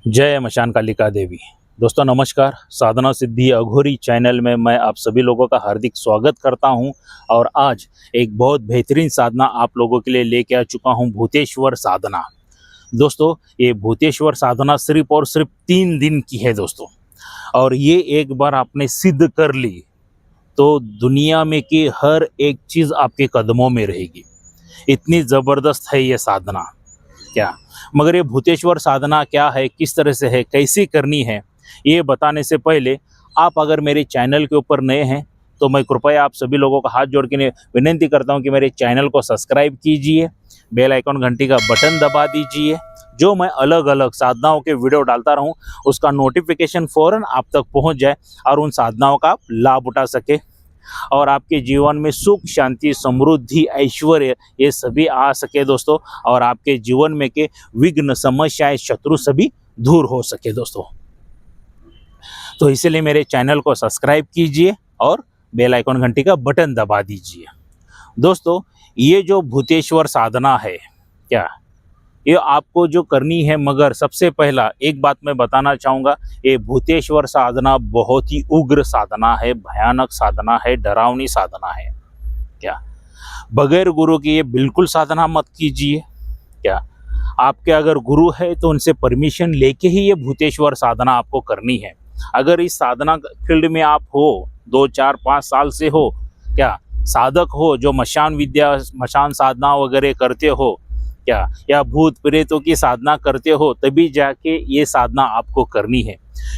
जय मशान कालिका देवी। दोस्तों नमस्कार। साधना सिद्धि अघोरी चैनल में मैं आप सभी लोगों का हार्दिक स्वागत करता हूं। और आज एक बहुत बेहतरीन साधना आप लोगों के लिए लेके आ चुका हूं, भूतेश्वर साधना। दोस्तों ये भूतेश्वर साधना सिर्फ और सिर्फ 3 दिन की है दोस्तों। और ये एक बार आपने सिद्ध कर ली तो दुनिया में की हर एक चीज़ आपके कदमों में रहेगी। इतनी ज़बरदस्त है ये साधना क्या। मगर ये भूतेश्वर साधना क्या है, किस तरह से है, कैसी करनी है, ये बताने से पहले आप अगर मेरे चैनल के ऊपर नए हैं तो मैं कृपया आप सभी लोगों का हाथ जोड़ के विनती करता हूं कि मेरे चैनल को सब्सक्राइब कीजिए, बेल आइकन घंटी का बटन दबा दीजिए। जो मैं अलग अलग साधनाओं के वीडियो डालता रहूं उसका नोटिफिकेशन फ़ौरन आप तक पहुंच जाए और उन साधनाओं का आप लाभ उठा सके और आपके जीवन में सुख, शांति, समृद्धि, ऐश्वर्य ये सभी आ सके दोस्तों। और आपके जीवन में के विघ्न, समस्याएं, शत्रु सभी दूर हो सके दोस्तों। तो इसलिए मेरे चैनल को सब्सक्राइब कीजिए और बेल आइकन घंटी का बटन दबा दीजिए। दोस्तों ये जो भूतेश्वर साधना है क्या, ये आपको जो करनी है, मगर सबसे पहला एक बात मैं बताना चाहूँगा, ये भूतेश्वर साधना बहुत ही उग्र साधना है, भयानक साधना है, डरावनी साधना है क्या। बगैर गुरु के ये बिल्कुल साधना मत कीजिए क्या। आपके अगर गुरु है तो उनसे परमिशन लेके ही ये भूतेश्वर साधना आपको करनी है। अगर इस साधना फील्ड में आप हो, 2, 4, 5 साल से हो क्या, साधक हो, जो मशान विद्या, मशान साधना वगैरह करते हो क्या, या भूत प्रेतों की साधना करते हो, तभी जाके ये साधना आपको करनी है।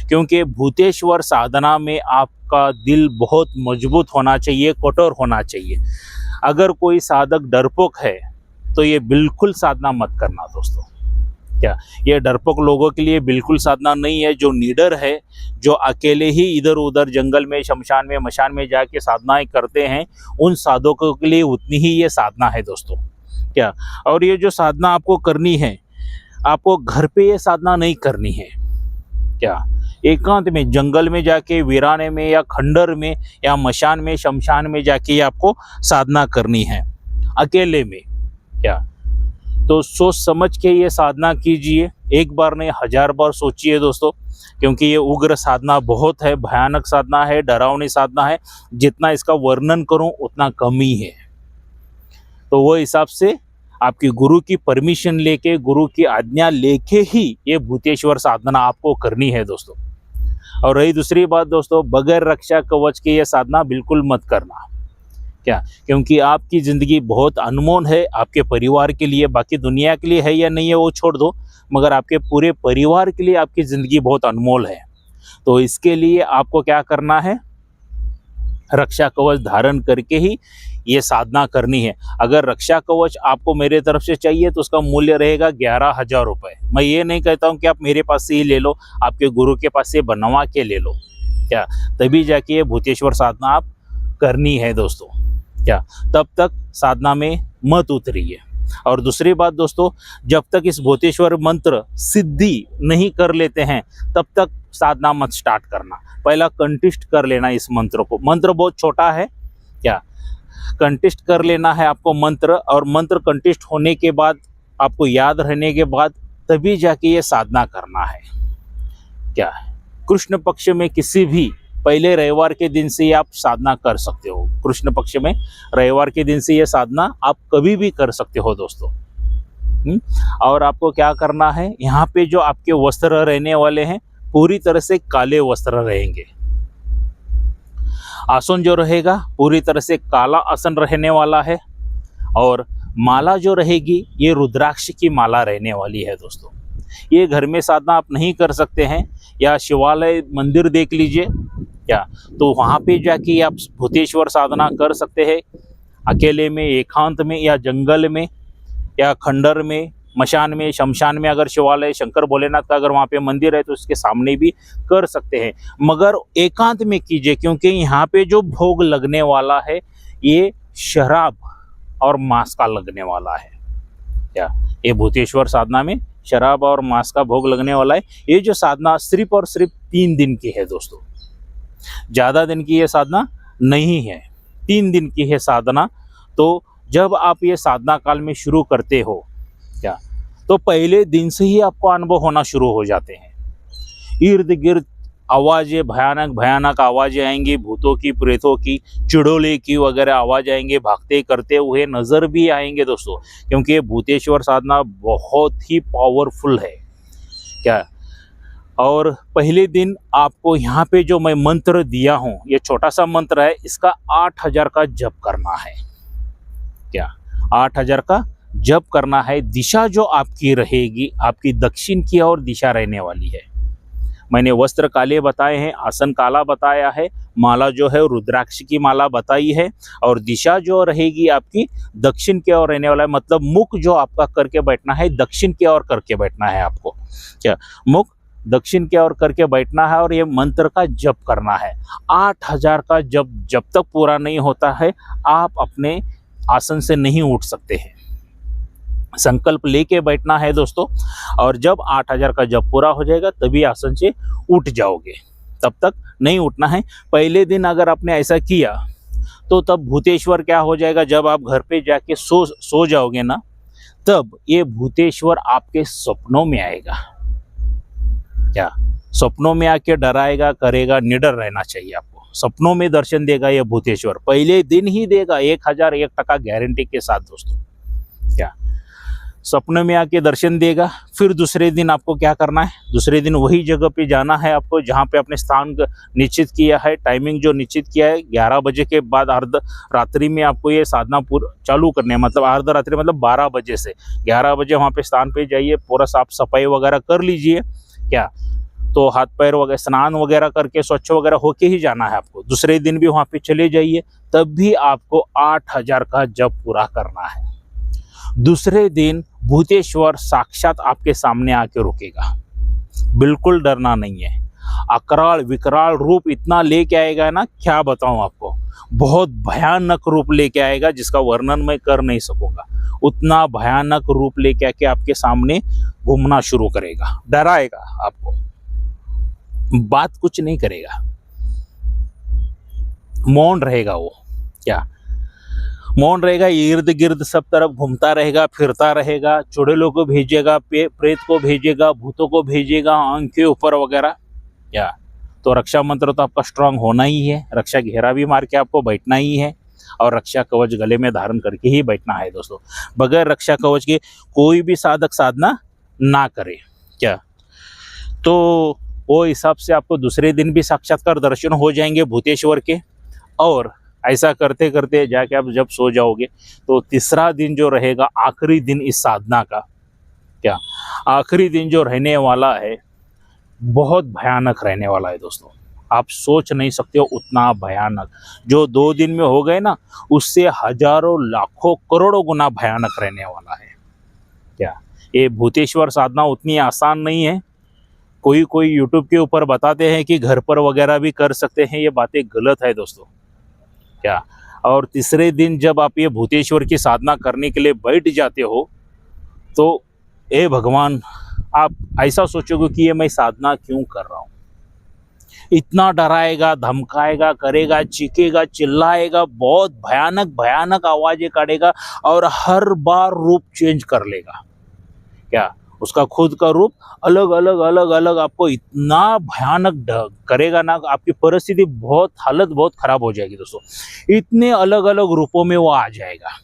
क्योंकि भूतेश्वर साधना में आपका दिल बहुत मजबूत होना चाहिए, कठोर होना चाहिए। अगर कोई साधक डरपोक है तो ये बिल्कुल साधना मत करना दोस्तों क्या। ये डरपोक लोगों के लिए बिल्कुल साधना नहीं है। जो निडर है, जो अकेले ही इधर उधर जंगल में, शमशान में, मशान में जाके साधनाएं करते हैं, उन साधकों के लिए उतनी ही ये साधना है दोस्तों क्या। और ये जो साधना आपको करनी है, आपको घर पे ये साधना नहीं करनी है क्या। एकांत में, जंगल में जाके, वीराने में या खंडर में या मशान में, शमशान में जाके ये आपको साधना करनी है, अकेले में क्या। तो सोच समझ के ये साधना कीजिए, एक बार नहीं 1000 बार सोचिए दोस्तों। क्योंकि ये उग्र साधना बहुत है, भयानक साधना है, डरावनी साधना है। जितना इसका वर्णन करूं उतना कम ही है। तो वो हिसाब से आपकी गुरु की परमिशन लेके, गुरु की आज्ञा लेके ही ये भूतेश्वर साधना आपको करनी है दोस्तों। और रही दूसरी बात दोस्तों, बगैर रक्षा कवच के ये साधना बिल्कुल मत करना क्या। क्योंकि आपकी ज़िंदगी बहुत अनमोल है, आपके परिवार के लिए, बाकी दुनिया के लिए है या नहीं है वो छोड़ दो, मगर आपके पूरे परिवार के लिए आपकी ज़िंदगी बहुत अनमोल है। तो इसके लिए आपको क्या करना है, रक्षा कवच धारण करके ही ये साधना करनी है। अगर रक्षा कवच आपको मेरे तरफ से चाहिए तो उसका मूल्य रहेगा 11,000 रुपये। मैं ये नहीं कहता हूँ कि आप मेरे पास से ही ले लो, आपके गुरु के पास से बनवा के ले लो क्या, तभी जाके ये भूतेश्वर साधना आप करनी है दोस्तों क्या। तब तक साधना में मत उतरिए। और दूसरी बात दोस्तों, जब तक इस भूतेश्वर मंत्र सिद्धि नहीं कर लेते हैं तब तक साधना मत स्टार्ट करना। पहला कंठिष्ठ कर लेना इस मंत्र को। मंत्र बहुत छोटा है क्या, कंठिष्ठ कर लेना है आपको मंत्र। और मंत्र कंठिष्ठ होने के बाद, आपको याद रहने के बाद, तभी जाके ये साधना करना है क्या। कृष्ण पक्ष में किसी भी पहले रविवार के दिन से आप साधना कर सकते हो। कृष्ण पक्ष में रविवार के दिन से ये साधना आप कभी भी कर सकते हो दोस्तों। और आपको क्या करना है, यहाँ पे जो आपके वस्त्र रहने वाले हैं पूरी तरह से काले वस्त्र रहेंगे। आसन जो रहेगा पूरी तरह से काला आसन रहने वाला है। और माला जो रहेगी ये रुद्राक्ष की माला रहने वाली है दोस्तों। ये घर में साधना आप नहीं कर सकते हैं, या शिवालय मंदिर देख लीजिए क्या, तो वहाँ पे जाके आप भूतेश्वर साधना कर सकते हैं, अकेले में, एकांत में, या जंगल में, या खंडर में, मशान में, शमशान में। अगर शिवालय, शंकर भोलेनाथ का अगर वहाँ पे मंदिर है तो उसके सामने भी कर सकते हैं, मगर एकांत में कीजिए। क्योंकि यहाँ पे जो भोग लगने वाला है ये शराब और मांस का लगने वाला है क्या। ये भूतेश्वर साधना में शराब और मांस का भोग लगने वाला है। ये जो साधना सिर्फ और सिर्फ 3 दिन की है दोस्तों, ज़्यादा दिन की ये साधना नहीं है, 3 दिन की है साधना। तो जब आप ये साधना काल में शुरू करते हो क्या, तो पहले दिन से ही आपको अनुभव होना शुरू हो जाते हैं इर्द गिर्द आवाज़ें, भयानक भयानक आवाज़ें आएंगी, भूतों की, प्रेतों की, चिड़ोले की वगैरह आवाज़ आएंगे, भागते करते हुए नज़र भी आएंगे दोस्तों, क्योंकि ये भूतेश्वर साधना बहुत ही पावरफुल है। क्या, और पहले दिन आपको यहाँ पे जो मैं मंत्र दिया हूँ, ये छोटा सा मंत्र है, इसका 8000 का जप करना है। क्या, 8000 का जप करना है। दिशा जो आपकी रहेगी, आपकी दक्षिण की ओर दिशा रहने वाली है। मैंने वस्त्र काले बताए हैं, आसन काला बताया है, माला जो है रुद्राक्ष की माला बताई है, और दिशा जो रहेगी आपकी दक्षिण की ओर रहने वाला है। मतलब मुख जो आपका करके बैठना है, दक्षिण की ओर करके बैठना है आपको। क्या, मुख दक्षिण की ओर करके बैठना है और ये मंत्र का जप करना है। 8000 का जब तक पूरा नहीं होता है, आप अपने आसन से नहीं उठ सकते हैं। संकल्प लेके बैठना है दोस्तों, और जब 8000 का जप पूरा हो जाएगा तभी आसन से उठ जाओगे, तब तक नहीं उठना है। पहले दिन अगर आपने ऐसा किया तो तब भूतेश्वर क्या हो जाएगा, जब आप घर पे जाके सो जाओगे ना, तब ये भूतेश्वर आपके सपनों में आएगा। क्या, सपनों में आके डराएगा, करेगा। निडर रहना चाहिए आपको। सपनों में दर्शन देगा ये भूतेश्वर, पहले दिन ही देगा, 1001% गारंटी के साथ दोस्तों। क्या, सपने में आके दर्शन देगा। फिर दूसरे दिन आपको क्या करना है, दूसरे दिन वही जगह पे जाना है आपको जहाँ पे अपने स्थान निश्चित किया है। टाइमिंग जो निश्चित किया है, 11 बजे के बाद अर्ध रात्रि में आपको ये साधना चालू करनी है। मतलब अर्ध रात्रि मतलब 12 बजे से 11 बजे वहाँ पे स्थान पे जाइए, पूरा साफ सफाई वगैरह कर लीजिए। क्या, तो हाथ पैर वगैरह स्नान वगैरह करके स्वच्छ वगैरह होके ही जाना है आपको। दूसरे दिन भी वहाँ पे चले जाइए, तब भी आपको 8000 का जप पूरा करना है। दूसरे दिन भूतेश्वर साक्षात आपके सामने आके रुकेगा। बिल्कुल डरना नहीं है। अकराल विकराल रूप इतना लेके आएगा ना, क्या बताऊं आपको, बहुत भयानक रूप लेके आएगा जिसका वर्णन मैं कर नहीं सकूंगा। उतना भयानक रूप लेके आके आपके सामने घूमना शुरू करेगा, डराएगा आपको, बात कुछ नहीं करेगा, मौन रहेगा वो। क्या, मौन रहेगा, इर्द गिर्द सब तरफ घूमता रहेगा, फिरता रहेगा, चुड़ैलों को भेजेगा, प्रेत को भेजेगा, भूतों को भेजेगा आंख के ऊपर वगैरह। या तो रक्षा मंत्र तो आपका स्ट्रांग होना ही है, रक्षा घेरा भी मार के आपको बैठना ही है, और रक्षा कवच गले में धारण करके ही बैठना है दोस्तों। बगैर रक्षा कवच के कोई भी साधक साधना ना करे। क्या, तो वो हिसाब से आपको दूसरे दिन भी साक्षात्कार दर्शन हो जाएंगे भूतेश्वर के। और ऐसा करते करते जाके आप जब सो जाओगे तो तीसरा दिन जो रहेगा, आखिरी दिन इस साधना का, क्या, आखिरी दिन जो रहने वाला है बहुत भयानक रहने वाला है दोस्तों। आप सोच नहीं सकते हो उतना भयानक। जो 2 दिन में हो गए ना, उससे हजारों लाखों करोड़ों गुना भयानक रहने वाला है। क्या, ये भूतेश्वर साधना उतनी आसान नहीं है। कोई यूट्यूब के ऊपर बताते हैं कि घर पर वगैरह भी कर सकते हैं, ये बातें गलत है दोस्तों। क्या, और तीसरे दिन जब आप ये भूतेश्वर की साधना करने के लिए बैठ जाते हो तो ए भगवान, आप ऐसा सोचोगे कि ये मैं साधना क्यों कर रहा हूँ। इतना डराएगा, धमकाएगा, करेगा, चीखेगा, चिल्लाएगा, बहुत भयानक भयानक आवाजें काटेगा, और हर बार रूप चेंज कर लेगा। क्या, उसका खुद का रूप अलग अलग आपको इतना भयानक करेगा ना, आपकी परिस्थिति हालत बहुत खराब हो जाएगी दोस्तों। इतने अलग अलग रूपों में वो आ जाएगा।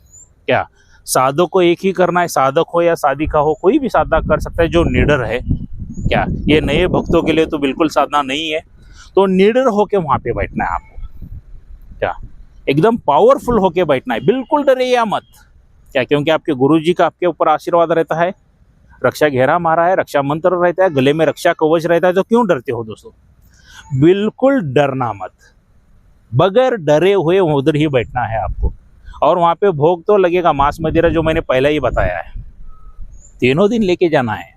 क्या, साधक को एक ही करना है, साधक हो या साधिका हो, कोई भी साधना कर सकता है जो निडर है। क्या, ये नए भक्तों के लिए तो बिल्कुल साधना नहीं है। तो निडर होके वहां पे बैठना है आपको। क्या, एकदम पावरफुल होके बैठना है, बिल्कुल डरिए मत। क्या, क्योंकि आपके गुरुजी का आपके ऊपर आशीर्वाद रहता है, रक्षा घेरा मारा है, रक्षा मंत्र रहता है, गले में रक्षा कवच रहता है, तो क्यों डरते हो दोस्तों। बिल्कुल डरना मत, बगैर डरे हुए उधर ही बैठना है आपको। और वहाँ पे भोग तो लगेगा, मांस मदिरा जो मैंने पहले ही बताया है, 3 दिन लेके जाना है।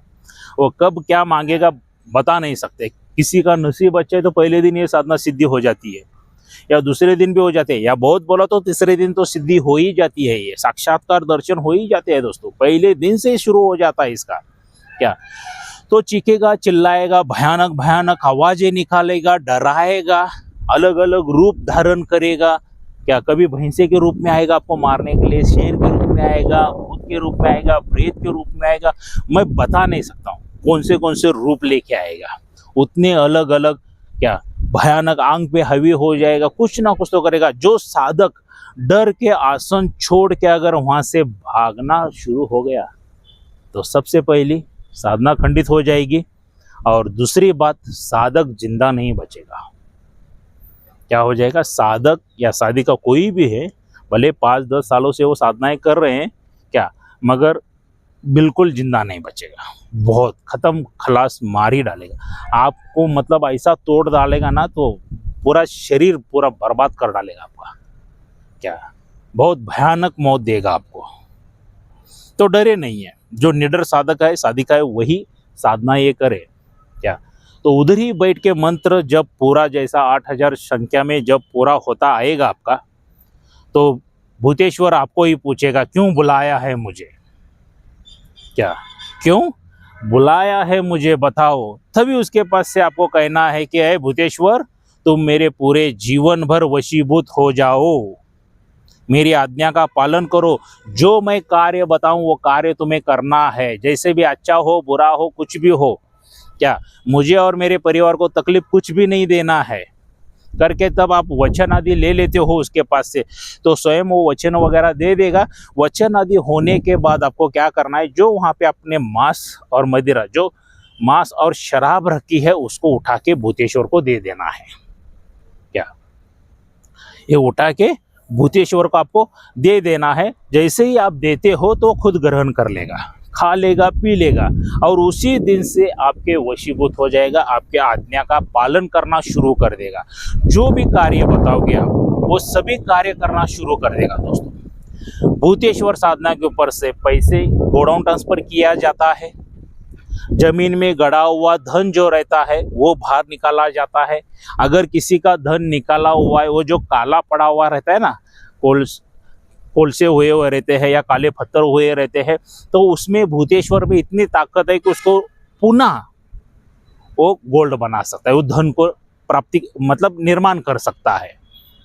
वो कब क्या मांगेगा बता नहीं सकते। किसी का नसीब अच्छा है तो पहले दिन ये साधना सिद्धि हो जाती है, या दूसरे दिन भी हो जाते हैं, या बहुत बोला तो तीसरे दिन तो सिद्धि हो ही जाती है। ये साक्षात्कार दर्शन हो ही जाते हैं दोस्तों, पहले दिन से शुरू हो जाता है इसका। क्या, तो चीखेगा, चिल्लाएगा, भयानक भयानक आवाजें निकालेगा, डराएगा, अलग अलग रूप धारण करेगा। क्या, कभी भैंसे के रूप में आएगा आपको मारने के लिए, शेर के रूप में आएगा, भूत के रूप में आएगा, प्रेत के रूप में आएगा। मैं बता नहीं सकता हूँ कौन से रूप लेके आएगा। उतने अलग अलग क्या भयानक आंख पे हावी हो जाएगा, कुछ ना कुछ तो करेगा। जो साधक डर के आसन छोड़ के अगर वहां से भागना शुरू हो गया तो सबसे पहली साधना खंडित हो जाएगी, और दूसरी बात साधक जिंदा नहीं बचेगा। क्या हो जाएगा, साधक या साधिका कोई भी है, भले 5-10 सालों से वो साधनाएं कर रहे हैं क्या, मगर बिल्कुल जिंदा नहीं बचेगा, बहुत खत्म खलास मार ही डालेगा आपको। मतलब ऐसा तोड़ डालेगा ना, तो पूरा शरीर पूरा बर्बाद कर डालेगा आपका, क्या बहुत भयानक मौत देगा आपको। तो डरे नहीं है, जो निडर साधक है साधिका है वही साधना ये करे क्या। तो उधर ही बैठ के मंत्र जब पूरा जैसा 8000 संख्या में जब पूरा होता आएगा आपका, तो भूतेश्वर आपको ही पूछेगा क्यों बुलाया है मुझे, क्या क्यों बुलाया है मुझे बताओ। तभी उसके पास से आपको कहना है कि अरे भूतेश्वर तुम मेरे पूरे जीवन भर वशीभूत हो जाओ, मेरी आज्ञा का पालन करो, जो मैं कार्य बताऊं वो कार्य तुम्हें करना है, जैसे भी अच्छा हो बुरा हो कुछ भी हो, क्या मुझे और मेरे परिवार को तकलीफ कुछ भी नहीं देना है करके तब आप वचन आदि ले लेते हो उसके पास से, तो स्वयं वो वचन वगैरह दे देगा। वचन आदि होने के बाद आपको क्या करना है, जो वहाँ पे अपने मांस और मदिरा, जो मांस और शराब रखी है उसको उठा के भूतेश्वर को दे देना है। क्या ये उठा के भूतेश्वर को आपको दे देना है। जैसे ही आप देते हो तो खुद ग्रहण कर लेगा, खा लेगा, पी लेगा, और उसी दिन से आपके वशीभूत हो जाएगा, आपके आज्ञा का पालन करना शुरू कर देगा। जो भी कार्य बताओगे आप वो सभी कार्य करना शुरू कर देगा। दोस्तों भूतेश्वर साधना के ऊपर से पैसे गोडाउन ट्रांसफर किया जाता है, जमीन में गड़ा हुआ धन जो रहता है वो बाहर निकाला जाता है। अगर किसी का धन निकाला हुआ है, वो जो काला पड़ा हुआ रहता है ना, कोलसे हुए रहते हैं या काले पत्थर हुए रहते हैं, तो उसमें भूतेश्वर में इतनी ताकत है कि उसको पुनः वो गोल्ड बना सकता है, वो धन को प्राप्ति मतलब निर्माण कर सकता है।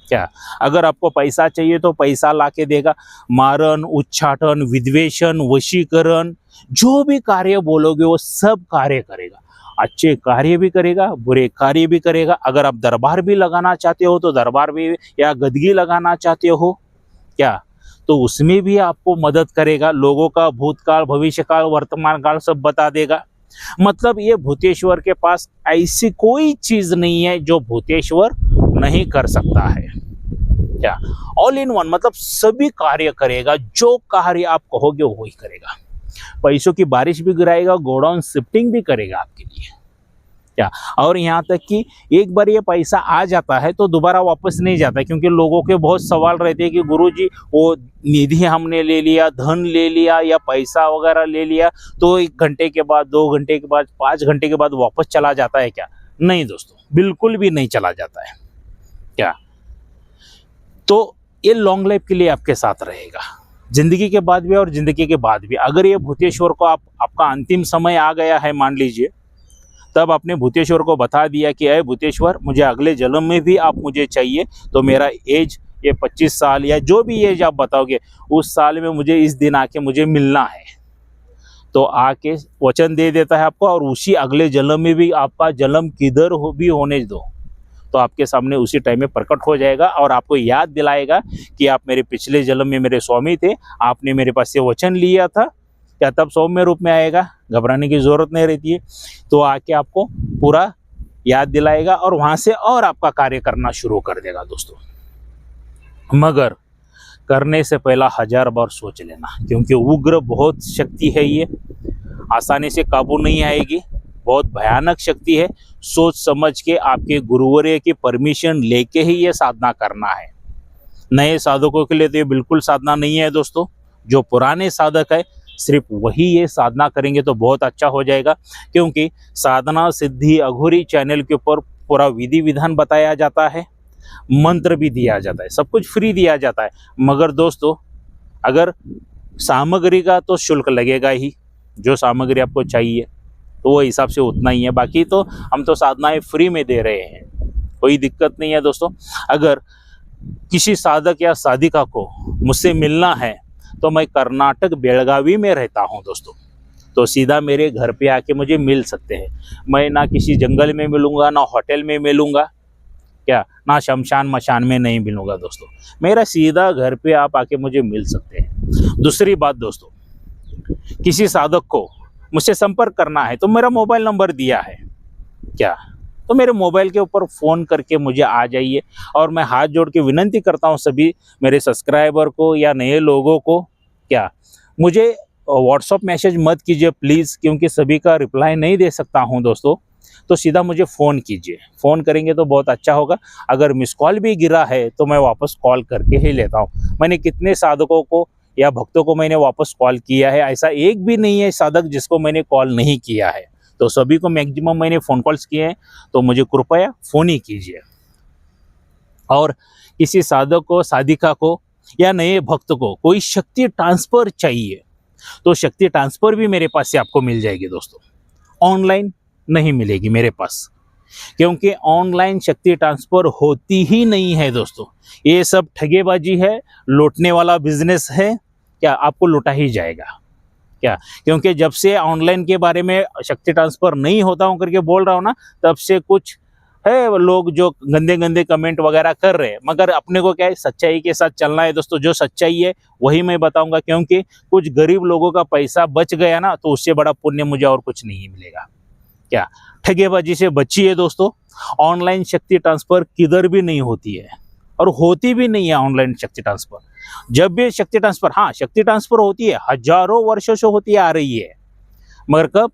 क्या अगर आपको पैसा चाहिए तो पैसा लाके देगा, मारण, उच्चाटन, विद्वेषण, वशीकरण, जो भी कार्य बोलोगे वो सब कार्य करेगा। अच्छे कार्य भी करेगा, बुरे कार्य भी करेगा। अगर आप दरबार भी लगाना चाहते हो तो दरबार भी, या गदगी लगाना चाहते हो क्या, तो उसमें भी आपको मदद करेगा। लोगों का भूतकाल, भविष्यकाल, वर्तमान काल सब बता देगा। मतलब ये भूतेश्वर के पास ऐसी कोई चीज नहीं है जो भूतेश्वर नहीं कर सकता है। क्या ऑल इन वन, मतलब सभी कार्य करेगा, जो कार्य आप कहोगे वही करेगा। पैसों की बारिश भी गिराएगा, गोडाउन शिफ्टिंग भी करेगा आपके लिए। क्या और यहाँ तक कि एक बार ये पैसा आ जाता है तो दोबारा वापस नहीं जाता, क्योंकि लोगों के बहुत सवाल रहते हैं कि गुरुजी वो निधि हमने ले लिया, धन ले लिया या पैसा वगैरह ले लिया, तो 1 घंटे के बाद, 2 घंटे के बाद, 5 घंटे के बाद वापस चला जाता है क्या? नहीं दोस्तों, बिल्कुल भी नहीं चला जाता है। क्या तो ये लॉन्ग लाइफ के लिए आपके साथ रहेगा, जिंदगी के बाद भी और जिंदगी के बाद भी। अगर ये भूतेश्वर को आपका अंतिम समय आ गया है मान लीजिए, तब आपने भूतेश्वर को बता दिया कि अरे भूतेश्वर मुझे अगले जन्म में भी आप मुझे चाहिए, तो मेरा एज ये 25 साल या जो भी एज आप बताओगे उस साल में मुझे इस दिन आके मुझे मिलना है, तो आके वचन दे देता है आपको, और उसी अगले जन्म में भी आपका जन्म किधर हो भी होने दो, तो आपके सामने उसी टाइम में प्रकट हो जाएगा और आपको याद दिलाएगा कि आप मेरे पिछले जन्म में मेरे स्वामी थे, आपने मेरे पास से वचन लिया था। क्या तब सौम्य रूप में आएगा, घबराने की जरूरत नहीं रहती है। तो आके आपको पूरा याद दिलाएगा और वहां से और आपका कार्य करना शुरू कर देगा दोस्तों। मगर करने से पहला 1000 बार सोच लेना, क्योंकि उग्र बहुत शक्ति है, ये आसानी से काबू नहीं आएगी, बहुत भयानक शक्ति है। सोच समझ के आपके गुरुवर्य की परमिशन लेके ही ये साधना करना है। नए साधकों के लिए तो ये बिल्कुल साधना नहीं है दोस्तों। जो पुराने साधक है सिर्फ वही ये साधना करेंगे तो बहुत अच्छा हो जाएगा, क्योंकि साधना सिद्धि अघोरी चैनल के ऊपर पूरा विधि विधान बताया जाता है, मंत्र भी दिया जाता है, सब कुछ फ्री दिया जाता है। मगर दोस्तों अगर सामग्री का तो शुल्क लगेगा ही, जो सामग्री आपको चाहिए तो वो हिसाब से उतना ही है। बाकी तो हम तो साधनाएं फ्री में दे रहे हैं, कोई दिक्कत नहीं है दोस्तों। अगर किसी साधक या साधिका को मुझसे मिलना है तो मैं कर्नाटक बेलगावी में रहता हूं दोस्तों। तो सीधा मेरे घर पे आके मुझे मिल सकते हैं। मैं ना किसी जंगल में मिलूँगा, ना होटल में मिलूँगा, क्या ना शमशान मशान में नहीं मिलूँगा दोस्तों। मेरा सीधा घर पे आप आके मुझे मिल सकते हैं। दूसरी बात दोस्तों, किसी साधक को मुझसे संपर्क करना है तो मेरा मोबाइल नंबर दिया है, क्या तो मेरे मोबाइल के ऊपर फ़ोन करके मुझे आ जाइए। और मैं हाथ जोड़ के विनंती करता हूँ सभी मेरे सब्सक्राइबर को या नए लोगों को, क्या मुझे व्हाट्सअप मैसेज मत कीजिए प्लीज़, क्योंकि सभी का रिप्लाई नहीं दे सकता हूँ दोस्तों। तो सीधा मुझे फ़ोन कीजिए, फ़ोन करेंगे तो बहुत अच्छा होगा। अगर मिस कॉल भी गिरा है तो मैं वापस कॉल करके ही लेता हूँ। मैंने कितने साधकों को या भक्तों को मैंने वापस कॉल किया है, ऐसा एक भी नहीं है साधक जिसको मैंने कॉल नहीं किया है। तो सभी को मैक्सिमम मैंने फ़ोन कॉल्स किए हैं, तो मुझे कृपया फ़ोन ही कीजिए। और किसी साधक को, साधिका को या नए भक्त को कोई शक्ति ट्रांसफ़र चाहिए तो शक्ति ट्रांसफ़र भी मेरे पास से आपको मिल जाएगी दोस्तों। ऑनलाइन नहीं मिलेगी मेरे पास, क्योंकि ऑनलाइन शक्ति ट्रांसफ़र होती ही नहीं है दोस्तों। ये सब ठगेबाजी है, लूटने वाला बिजनेस है, क्या आपको लूटा ही जाएगा, क्या क्योंकि जब से ऑनलाइन के बारे में शक्ति ट्रांसफ़र नहीं होता हूँ करके बोल रहा हूँ ना, तब से कुछ है लोग जो गंदे गंदे कमेंट वगैरह कर रहे हैं। मगर अपने को क्या है, सच्चाई के साथ चलना है दोस्तों। जो सच्चाई है वही मैं बताऊंगा, क्योंकि कुछ गरीब लोगों का पैसा बच गया ना, तो उससे बड़ा पुण्य मुझे और कुछ नहीं मिलेगा। क्या ठगेबाजी से बचिए दोस्तों। ऑनलाइन शक्ति ट्रांसफ़र किधर भी नहीं होती है और होती भी नहीं है ऑनलाइन शक्ति ट्रांसफ़र। जब भी शक्ति ट्रांसफ़र, हाँ शक्ति ट्रांसफ़र होती है, हजारों वर्षों से होती आ रही है, मगर कब,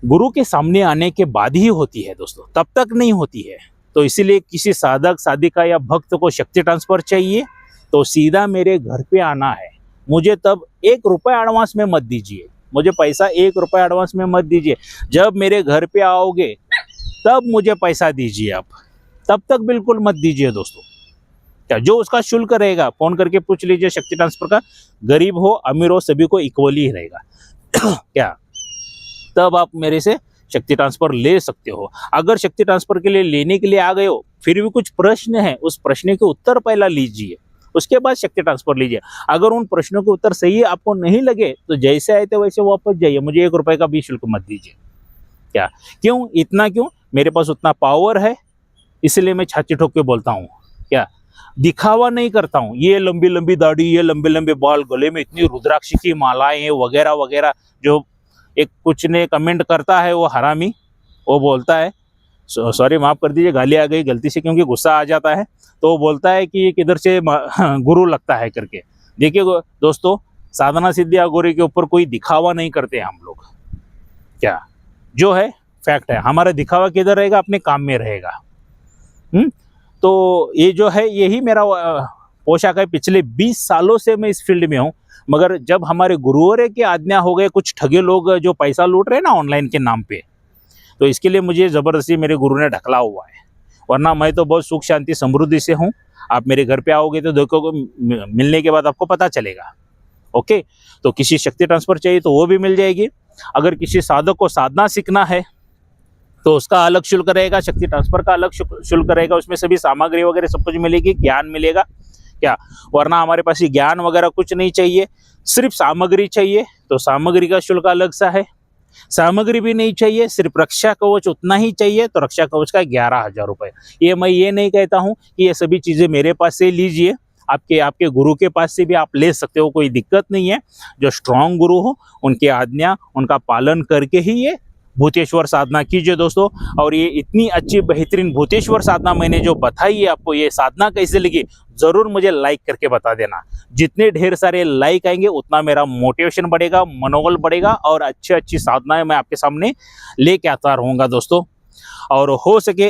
गुरु के सामने आने के बाद ही होती है दोस्तों, तब तक नहीं होती है। तो इसीलिए किसी साधक, साधिका या भक्त को शक्ति ट्रांसफ़र चाहिए तो सीधा मेरे घर पे आना है। मुझे तब 1 रुपया एडवांस में मत दीजिए, मुझे पैसा 1 रुपया एडवांस में मत दीजिए। जब मेरे घर पे आओगे तब मुझे पैसा दीजिए आप, तब तक बिल्कुल मत दीजिए दोस्तों। क्या जो उसका शुल्क रहेगा, फ़ोन करके पूछ लीजिए शक्ति ट्रांसफ़र का, गरीब हो अमीर हो सभी को इक्वली ही रहेगा। क्या तब आप मेरे से शक्ति ट्रांसफ़र ले सकते हो। अगर शक्ति ट्रांसफ़र के लिए लेने के लिए आ गए हो, फिर भी कुछ प्रश्न है, उस प्रश्न के उत्तर पहला लीजिए, उसके बाद शक्ति ट्रांसफ़र लीजिए। अगर उन प्रश्नों के उत्तर सही आपको नहीं लगे तो जैसे आए थे वैसे वापस जाइए, मुझे 1 रुपये का भी शुल्क मत दीजिए। क्या क्यों, इतना क्यों, मेरे पास उतना पावर है, इसलिए मैं छाती ठोक के बोलता हूँ। क्या दिखावा नहीं करता हूँ। ये लंबी लंबी दाढ़ी, ये लंबे लंबे बाल, गले में इतनी रुद्राक्ष की मालाएं वगैरह वगैरह, जो एक कुछ ने कमेंट करता है वो हरामी, वो बोलता है, सॉरी माफ़ कर दीजिए गाली आ गई गलती से, क्योंकि गुस्सा आ जाता है, तो वो बोलता है कि ये किधर से गुरु लगता है करके। देखिए दोस्तों, साधना सिद्धि अघोरी के ऊपर कोई दिखावा नहीं करते हम लोग। क्या जो है फैक्ट है, हमारा दिखावा किधर रहेगा, अपने काम में रहेगा। तो ये जो है यही मेरा पोशाक है। पिछले 20 सालों से मैं इस फील्ड में हूँ, मगर जब हमारे गुरुओं की आज्ञा हो गए, कुछ ठगे लोग जो पैसा लूट रहे हैं ना ऑनलाइन के नाम पे, तो इसके लिए मुझे ज़बरदस्ती मेरे गुरु ने ढकला हुआ है। वरना मैं तो बहुत सुख शांति समृद्धि से हूँ। आप मेरे घर पे आओगे तो देखोगे, मिलने के बाद आपको पता चलेगा। ओके, तो किसी शक्ति ट्रांसफ़र चाहिए तो वो भी मिल जाएगी। अगर किसी साधक को साधना सीखना है तो उसका अलग शुल्क रहेगा, शक्ति ट्रांसफ़र का अलग शुल्क रहेगा। उसमें सभी सामग्री वगैरह सब कुछ मिलेगी, ज्ञान मिलेगा। क्या वरना हमारे पास ये ज्ञान वगैरह कुछ नहीं चाहिए, सिर्फ सामग्री चाहिए, तो सामग्री का शुल्क अलग सा है। सामग्री भी नहीं चाहिए, सिर्फ रक्षा कवच उतना ही चाहिए, तो रक्षा कवच का 11,000 रुपये। ये मैं ये नहीं कहता हूँ कि ये सभी चीज़ें मेरे पास से लीजिए, आपके गुरु के पास से भी आप ले सकते हो, कोई दिक्कत नहीं है। जो स्ट्रांग गुरु हो उनकी आज्ञा, उनका पालन करके ही ये भूतेश्वर साधना कीजिए दोस्तों। और ये इतनी अच्छी बेहतरीन भूतेश्वर साधना मैंने जो बताई है आपको, ये साधना कैसे लगी ज़रूर मुझे लाइक करके बता देना। जितने ढेर सारे लाइक आएंगे उतना मेरा मोटिवेशन बढ़ेगा, मनोबल बढ़ेगा, और अच्छी अच्छी साधनाएं मैं आपके सामने लेके आता रहूँगा दोस्तों। और हो सके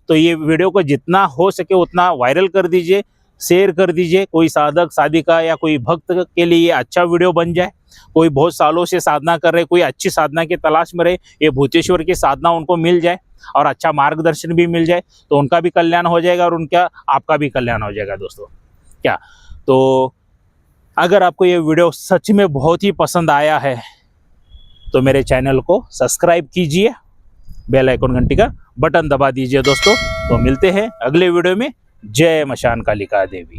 तो ये वीडियो को जितना हो सके उतना वायरल कर दीजिए, शेयर कर दीजिए। कोई साधक, साधिका या कोई भक्त के लिए अच्छा वीडियो बन जाए। कोई बहुत सालों से साधना कर रहे, कोई अच्छी साधना की तलाश में रहे, ये भूतेश्वर की साधना उनको मिल जाए और अच्छा मार्गदर्शन भी मिल जाए, तो उनका भी कल्याण हो जाएगा और उनका, आपका भी कल्याण हो जाएगा दोस्तों। क्या तो अगर आपको ये वीडियो सच में बहुत ही पसंद आया है तो मेरे चैनल को सब्सक्राइब कीजिए, बेल आइकन घंटी का बटन दबा दीजिए दोस्तों। तो मिलते हैं अगले वीडियो में। जय मशान कालिका देवी।